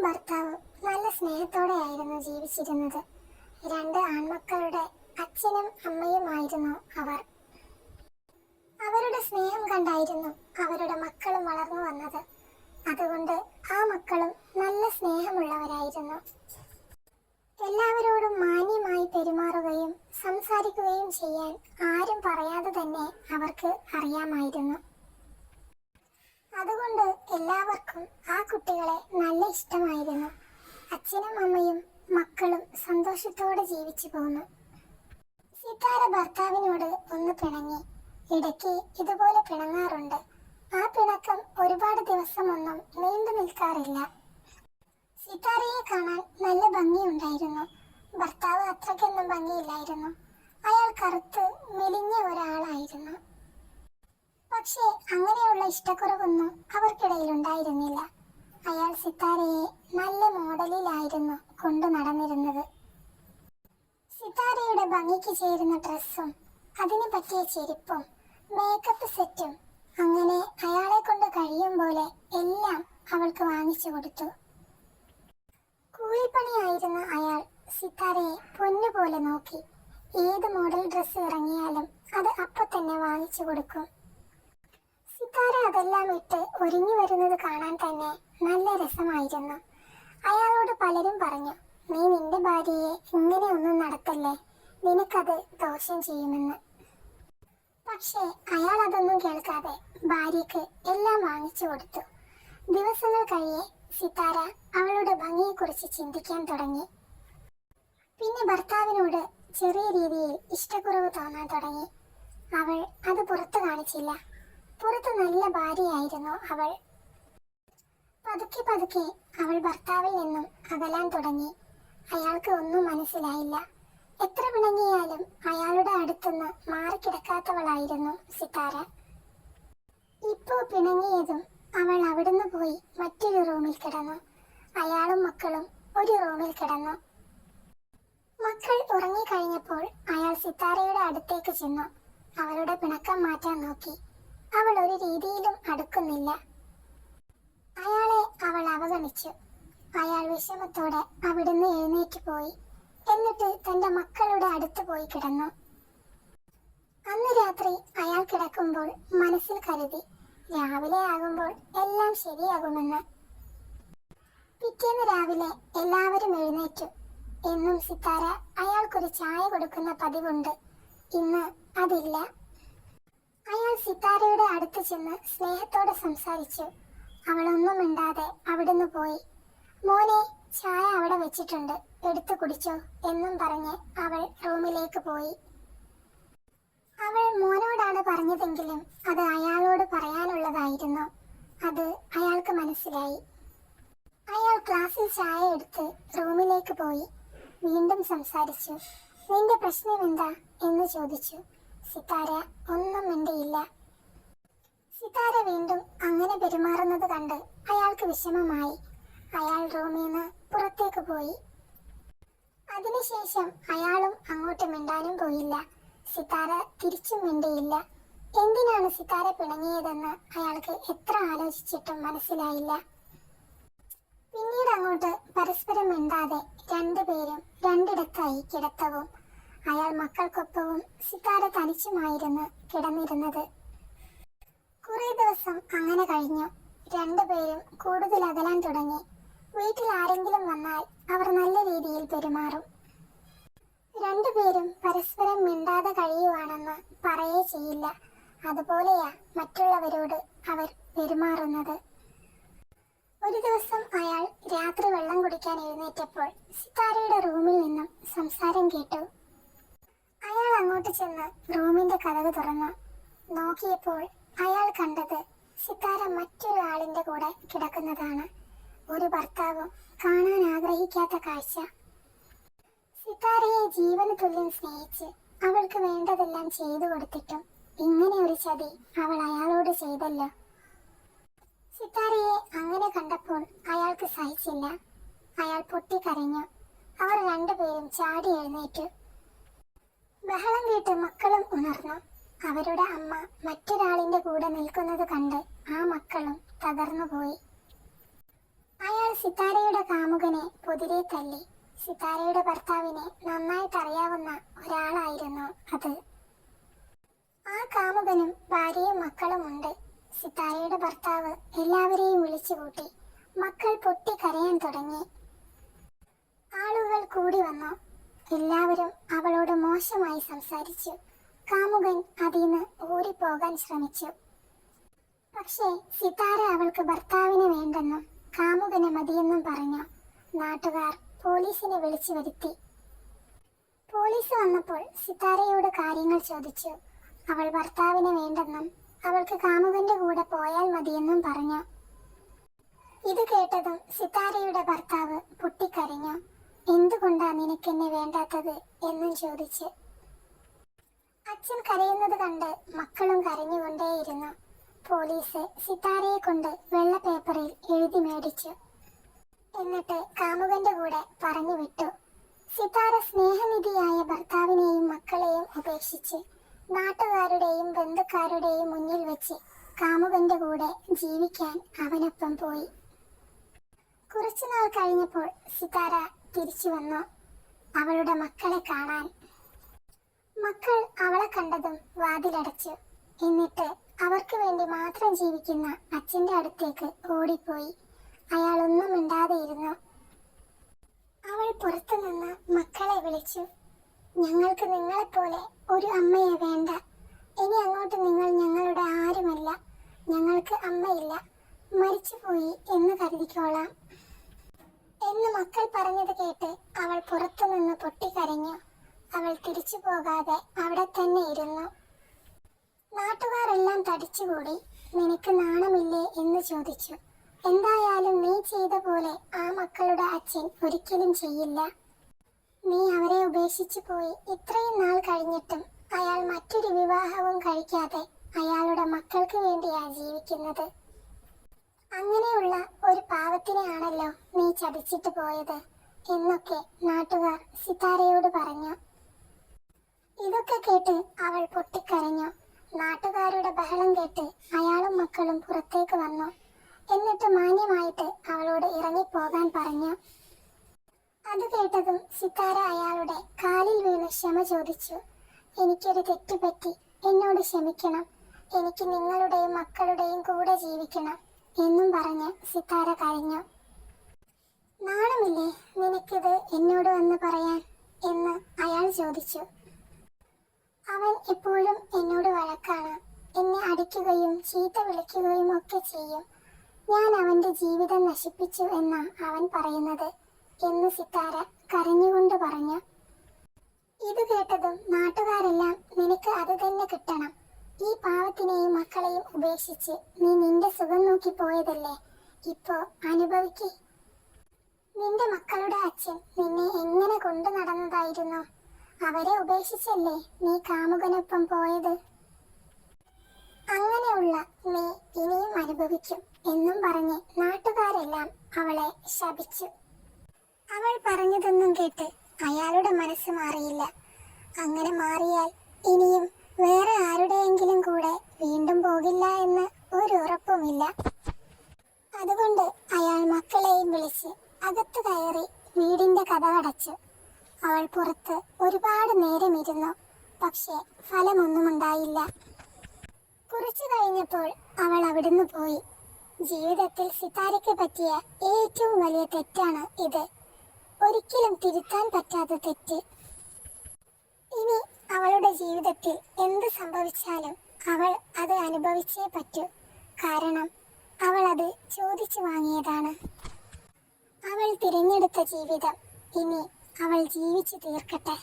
ഭർത്താവ് നല്ല സ്നേഹത്തോടെയായിരുന്നു ജീവിച്ചിരുന്നത്. രണ്ട് ആൺമക്കളുടെ അച്ഛനും അമ്മയുമായിരുന്നു അവർ. അവരുടെ സ്നേഹം കണ്ടായിരുന്നു അവരുടെ മക്കളും വളർന്നു വന്നത്. അതുകൊണ്ട് ആ മക്കളും നല്ല സ്നേഹമുള്ളവരായിരുന്നു. എല്ലാവരോടും മാന്യമായി പെരുമാറുകയും സംസാരിക്കുകയും ചെയ്യാൻ ആരും പറയാതെ തന്നെ അവർക്ക് അറിയാമായിരുന്നു. അതുകൊണ്ട് എല്ലാവർക്കും ആ കുട്ടികളെ നല്ല ഇഷ്ടമായിരുന്നു. അച്ഛനും അമ്മയും മക്കളും സന്തോഷത്തോടെ ജീവിച്ചു പോന്നു. സിതാര ഭർത്താവിനോട് ഒന്ന് പിണങ്ങി. ഇടയ്ക്ക് ഇതുപോലെ പിണങ്ങാറുണ്ട്. ആ പിണക്കം ഒരുപാട് ദിവസമൊന്നും നീണ്ടു നിൽക്കാറില്ല. സിതാരയെ കാണാൻ നല്ല ഭംഗിയുണ്ടായിരുന്നു. ഭർത്താവ് അത്രയ്ക്കൊന്നും ഭംഗിയില്ലായിരുന്നു. അയാൾ കറുത്ത് മെലിഞ്ഞ ഒരാളായിരുന്നു. പക്ഷേ അങ്ങനെയുള്ള ഇഷ്ടക്കുറവൊന്നും അവർക്കിടയിൽ ഉണ്ടായിരുന്നില്ല. അയാൾ സിതാരയെ നല്ല മോഡലിലായിരുന്നു കൊണ്ടു നടന്നിരുന്നത്. സിതാരയുടെ ഭംഗിക്ക് ചേരുന്ന ഡ്രസ്സും അതിന് പറ്റിയ ചെരുപ്പും മേക്കപ്പ് സെറ്റും അങ്ങനെ അയാളെ കൊണ്ട് കഴിയും പോലെ എല്ലാം അവൾക്ക് വാങ്ങിച്ചു കൊടുത്തു. കൂലിപ്പണിയായിരുന്ന അയാൾ സിതാരയെ പൊന്നുപോലെ നോക്കി. ഏത് മോഡൽ ഡ്രസ്സ് ഇറങ്ങിയാലും അത് അപ്പൊ തന്നെ വാങ്ങിച്ചു കൊടുക്കും. സിതാര അതെല്ലാം ഇട്ട് ഒരുങ്ങി വരുന്നത് കാണാൻ തന്നെ നല്ല രസമായിരുന്നു. അയാളോട് പലരും പറഞ്ഞു, നീ നിന്റെ ഭാര്യയെ ഇങ്ങനെ ഒന്നും നടത്തല്ലേ, നിനക്കത് ദോഷം ചെയ്യുമെന്ന്. പക്ഷേ അയാൾ അതൊന്നും കേൾക്കാതെ ഭാര്യയ്ക്ക് എല്ലാം വാങ്ങിച്ചു കൊടുത്തു. ദിവസങ്ങൾ കഴിയെ സിതാര അവളുടെ ഭംഗിയെക്കുറിച്ച് ചിന്തിക്കാൻ തുടങ്ങി. പിന്നെ ഭർത്താവിനോട് ചെറിയ രീതിയിൽ ഇഷ്ടക്കുറവ് തോന്നാൻ തുടങ്ങി. അവൾ അത് പുറത്തു കാണിച്ചില്ല. പുറത്ത് നല്ല ഭാര്യയായിരുന്നു അവൾ. പതുക്കെ പതുക്കെ അവൾ ഭർത്താവിൽ നിന്നും അകലാൻ തുടങ്ങി. അയാൾക്ക് ഒന്നും മനസ്സിലായില്ല. എത്ര പിണങ്ങിയാലും അയാളുടെ അടുത്തുനിന്ന് മാറിക്കിടക്കാത്തവളായിരുന്നു സിതാര. ഇപ്പോ പിണങ്ങിയതും അവൾ അവിടുന്ന് പോയി മറ്റൊരു റൂമിൽ കിടന്നു. അയാളും മക്കളും ഒരു റൂമിൽ കിടന്നു. മക്കൾ ഉറങ്ങിക്കഴിഞ്ഞപ്പോൾ അയാൾ സിതാരയുടെ അടുത്തേക്ക് ചെന്നു. അവളുടെ പിണക്കം മാറ്റാൻ നോക്കി. അവൾ ഒരു രീതിയിലും അടുക്കുന്നില്ല. അയാളെ അവൾ അവഗണിച്ചു. അയാൾ വിഷമത്തോടെ അവിടുന്ന് എഴുന്നേറ്റ് പോയി. എന്നിട്ട് തന്റെ മക്കളുടെ അടുത്ത് പോയി കിടന്നു. അന്ന് രാത്രി അയാൾ കിടക്കുമ്പോൾ മനസ്സിൽ കരുതി, രാവിലെ ആകുമ്പോൾ എല്ലാം ശരിയാകുമെന്ന്. പിറ്റേന്ന് രാവിലെ എല്ലാവരും എഴുന്നേറ്റു. എന്നും സിതാര അയാൾക്കൊരു ചായ കൊടുക്കുന്ന പതിവുണ്ട്. ഇന്ന് അതില്ല. അയാൾ സിതാരയുടെ അടുത്ത് ചെന്ന് സ്നേഹത്തോടെ സംസാരിച്ചു. അവളൊന്നും മിണ്ടാതെ അവിടുന്ന് പോയി. മോനെ, ചായ അവിടെ വെച്ചിട്ടുണ്ട്, എടുത്തു കുടിച്ചോ എന്നും പറഞ്ഞ് അവൾ റൂമിലേക്ക് പോയി. അവൾ മോനോടാണ് പറഞ്ഞതെങ്കിലും അത് അയാളോട് പറയാനുള്ളതായിരുന്നു. അത് അയാൾക്ക് മനസ്സിലായി. അയാൾ ക്ലാസ്സിൽ ചായ എടുത്ത് റൂമിലേക്ക് പോയി. വീണ്ടും സംസാരിച്ചു. നിന്റെ പ്രശ്നം എന്താ എന്ന് ചോദിച്ചു. സിതാര ഒന്നും മിണ്ടിയില്ല. സിതാര വീണ്ടും അങ്ങനെ പെരുമാറുന്നത് കണ്ട് അയാൾക്ക് വിഷമമായി. അയാൾ റൂമിൽ നിന്ന് പുറത്തേക്ക് പോയി. അതിനുശേഷം അയാളും അങ്ങോട്ട് മിണ്ടാനും പോയില്ല. സിതാര തിരിച്ചും മിണ്ടിയില്ല. എന്തിനാണ് സിതാര പിണങ്ങിയതെന്ന് അയാൾക്ക് എത്ര ആലോചിച്ചിട്ടും മനസ്സിലായില്ല. പിന്നീട് അങ്ങോട്ട് പരസ്പരം മിണ്ടാതെ രണ്ടുപേരും രണ്ടിടത്തായി കിടത്തവും. അയാൾ മക്കൾക്കൊപ്പവും സിതാര തനിച്ചുമായിരുന്നു കിടന്നിരുന്നത്. കുറെ ദിവസം അങ്ങനെ കഴിഞ്ഞു. രണ്ടുപേരും കൂടുതൽ അകലാൻ തുടങ്ങി. വീട്ടിൽ ആരെങ്കിലും വന്നാൽ അവർ നല്ല രീതിയിൽ പെരുമാറും. രണ്ടുപേരും പരസ്പരം മിണ്ടാതെ കഴിയുവാണെന്ന് പറയേ ചെയ്യില്ല. അതുപോലെയാ മറ്റുള്ളവരോട് അവർ പെരുമാറുന്നത്. ഒരു ദിവസം അയാൾ രാത്രി വെള്ളം കുടിക്കാൻ എഴുന്നേറ്റപ്പോൾ സിതാരയുടെ റൂമിൽ നിന്നും സംസാരം കേട്ടു. അയാൾ അങ്ങോട്ട് ചെന്ന് റൂമിന്റെ കതക് തുറന്നു. നോക്കിയപ്പോൾ അയാൾ കണ്ടത് സിതാര മറ്റൊരു ആളിന്റെ കൂടെ കിടക്കുന്നതാണ്. ഒരു ഭർത്താവും കാണാൻ ആഗ്രഹിക്കാത്ത കാഴ്ച. സിതാരയെ ജീവന് തുല്യം സ്നേഹിച്ച് അവൾക്ക് വേണ്ടതെല്ലാം ചെയ്തു കൊടുത്തിട്ടും ഇങ്ങനെ ഒരു ചതി അവൾ അയാളോട് ചെയ്തല്ലോ. സിതാരയെ അങ്ങനെ കണ്ടപ്പോൾ അയാൾക്ക് സഹിച്ചില്ല. അയാൾ പൊട്ടിക്കരഞ്ഞു. അവർ രണ്ടുപേരും ചാടി എഴുന്നേറ്റു. ബഹളം കേട്ട് മക്കളും ഉണർന്നു. അവരുടെ അമ്മ മറ്റൊരാളിന്റെ കൂടെ നിൽക്കുന്നത് കണ്ട് ആ മക്കളും തകർന്നുപോയി. അയാൾ സിത്താരയുടെ കാമുകനെ പൊതിരെ തല്ലി. സിത്താരയുടെ ഭർത്താവിനെ നന്നായിട്ട് അറിയാവുന്ന ഒരാളായിരുന്നു അത്. ആ കാമുകനും ഭാര്യയും മക്കളുമുണ്ട്. സിത്താരയുടെ ഭർത്താവ് എല്ലാവരെയും വിളിച്ചുകൂട്ടി. മക്കൾ പൊട്ടിക്കരയാൻ തുടങ്ങി. ആളുകൾ കൂടി വന്നു. എല്ലാവരും അവളോട് മോശമായി സംസാരിച്ചു. കാമുകൻ അതിന്ന് ഓടിപ്പോകാൻ ശ്രമിച്ചു. പക്ഷേ സിത്താര അവൾക്ക് ഭർത്താവിനെ വേണ്ടെന്നും കാമുകനെ മതിയെന്നും പറഞ്ഞു. നാട്ടുകാർ പോലീസിനെ വിളിച്ചു വരുത്തി. പോലീസ് വന്നപ്പോൾ സിത്താരയോട് കാര്യങ്ങൾ ചോദിച്ചു. അവൾ ഭർത്താവിനെ വേണ്ടെന്നും അവൾക്ക് കാമുകന്റെ കൂടെ പോയാൽ മതിയെന്നും പറഞ്ഞു. ഇത് കേട്ടതും സിത്താരയുടെ ഭർത്താവ് പൊട്ടിക്കരഞ്ഞു. എന്തുകൊണ്ടാ നിനക്കെന്നെ വേണ്ടാത്തത് എന്നും ചോദിച്ച്. അച്ഛൻ കരയുന്നത് കണ്ട് മക്കളും കരഞ്ഞുകൊണ്ടേയിരുന്നു. പോലീസ് സിത്താരയെ കൊണ്ട് വെള്ള പേപ്പറിൽ എഴുതി മേടിച്ചു. എന്നിട്ട് കാമുകന്റെ കൂടെ പറഞ്ഞു വിട്ടു. സിത്താര സ്നേഹനിധിയായ ഭർത്താവിനെയും മക്കളെയും ഉപേക്ഷിച്ച് നാട്ടുകാരുടെയും ബന്ധുക്കാരുടെയും മുന്നിൽ വെച്ച് കാമുകന്റെ കൂടെ ജീവിക്കാൻ അവനൊപ്പം പോയി. കുറച്ചുനാൾ കഴിഞ്ഞപ്പോൾ സിത്താര തിരിച്ചു വന്നു, അവളുടെ മക്കളെ കാണാൻ. മക്കൾ അവളെ കണ്ടതും വാതിലടച്ചു. എന്നിട്ട് അവർക്ക് വേണ്ടി മാത്രം ജീവിക്കുന്ന അച്ഛന്റെ അടുത്തേക്ക് ഓടിപ്പോയി. അയാൾ ഒന്നും മിണ്ടാതെയിരുന്നു. അവൾ പുറത്തുനിന്ന് മക്കളെ വിളിച്ചു. ഞങ്ങൾക്ക് നിങ്ങളെപ്പോലെ ഒരു അമ്മയെ വേണ്ട. ഇനി അങ്ങോട്ട് നിങ്ങൾ ഞങ്ങളുടെ ആരുമല്ല. ഞങ്ങൾക്ക് അമ്മയില്ല, മരിച്ചുപോയി എന്ന് കരുതിക്കോളാം എന്ന് മക്കൾ പറഞ്ഞത് കേട്ട് അവൾ പുറത്തുനിന്ന് പൊട്ടിക്കരഞ്ഞു. അവൾ തിരിച്ചു പോകാതെ അവിടെ തന്നെ ഇരുന്നു. നാട്ടുകാരെല്ലാം തടിച്ചുകൂടി. നിനക്ക് നാണമില്ലേ എന്ന് ചോദിച്ചു. എന്തായാലും നീ ചെയ്ത പോലെ ആ മക്കളുടെ അച്ഛൻ ഒരിക്കലും ചെയ്യില്ല. നീ അവരെ ഉപേക്ഷിച്ചു പോയി. ഇത്രയും നാൾ കഴിഞ്ഞിട്ടും അയാൾ മറ്റൊരു വിവാഹവും കഴിക്കാതെ അയാളുടെ മക്കൾക്ക് വേണ്ടിയാ ജീവിക്കുന്നത്. അങ്ങനെയുള്ള ഒരു പാവത്തിനെയാണല്ലോ നീ ചതിച്ചിട്ട് പോയത് എന്നൊക്കെ നാട്ടുകാർ സിത്താരയോട് പറഞ്ഞു. ഇതൊക്കെ കേട്ട് അവൾ പൊട്ടിക്കരഞ്ഞു. നാട്ടുകാരുടെ ബഹളം കേട്ട് അയാളും മക്കളും പുറത്തേക്ക് വന്നു. എന്നിട്ട് മാന്യമായിട്ട് അവളോട് ഇറങ്ങിപ്പോകാൻ പറഞ്ഞു. അത് കേട്ടതും സിത്താര അയാളുടെ കാലിൽ വീണ് ക്ഷമ ചോദിച്ചു. എനിക്കൊരു തെറ്റ് പറ്റി, എന്നോട് ക്ഷമിക്കണം. എനിക്ക് നിങ്ങളുടെയും മക്കളുടെയും കൂടെ ജീവിക്കണം എന്നും പറഞ്ഞ് സിത്താര കരഞ്ഞു. നാണമില്ലേ നിനക്കിത് എന്നോട് വന്ന് പറയാൻ എന്ന് അയാൾ ചോദിച്ചു. അവൻ എപ്പോഴും എന്നോട് വഴക്കാണ്. എന്നെ അടിക്കുകയും ചീത്ത വിളിക്കുകയും ഒക്കെ ചെയ്യും. ഞാൻ അവന്റെ ജീവിതം നശിപ്പിച്ചു എന്നാ അവൻ പറയുന്നത് എന്ന് സിത്താര കരഞ്ഞുകൊണ്ട് പറഞ്ഞു. ഇത് കേട്ടതും നാട്ടുകാരെല്ലാം നിനക്ക് അത് തന്നെ കിട്ടണം. ഈ പാവത്തിനെയും മക്കളെയും ഉപേക്ഷിച്ച് നീ നിന്റെ സുഖം നോക്കി പോയതല്ലേ, ഇപ്പോ അനുഭവിക്ക്. നിന്റെ മക്കളുടെ അച്ഛൻ നിന്നെ എങ്ങനെ കൊണ്ടു നടന്നതായിരുന്നു. അവരെ ഉപേക്ഷിച്ചല്ലേ നീ കാമുകനൊപ്പം പോയത്. അങ്ങനെയുള്ള നീ ഇനിയും അനുഭവിക്കും എന്നും പറഞ്ഞ് നാട്ടുകാരെല്ലാം അവളെ ശപിച്ചു. അവൾ പറഞ്ഞതൊന്നും കേട്ട് അയാളുടെ മനസ്സ് മാറിയില്ല. അങ്ങനെ മാറിയാൽ ഇനിയും വേറെ ആരുടെയെങ്കിലും കൂടെ വീണ്ടും പോകില്ല എന്ന് ഒരു ഉറപ്പുമില്ല. അതുകൊണ്ട് അയാൾ മക്കളെയും വിളിച്ച് അകത്ത് കയറി വീടിന്റെ കതകടച്ചു. അവൾ പുറത്ത് ഒരുപാട് നേരം ഇരുന്നു. പക്ഷേ ഫലമൊന്നുമുണ്ടായില്ല. കുറച്ചു കഴിഞ്ഞപ്പോൾ അവൾ അവിടുന്ന് പോയി. ജീവിതത്തിൽ സിത്താരയ്ക്ക് പറ്റിയ ഏറ്റവും വലിയ തെറ്റാണ് ഇത്. ഒരിക്കലും തിരുത്താൻ പറ്റാത്ത തെറ്റ്. ഇനി അവളുടെ ജീവിതത്തിൽ എന്ത് സംഭവിച്ചാലും അവൾ അത് അനുഭവിച്ചേ പറ്റൂ. കാരണം അവൾ അത് ചോദിച്ചു വാങ്ങിയതാണ്. അവൾ തിരഞ്ഞെടുത്ത ജീവിതം ഇനി അവൾ ജീവിച്ചു തീർക്കട്ടെ.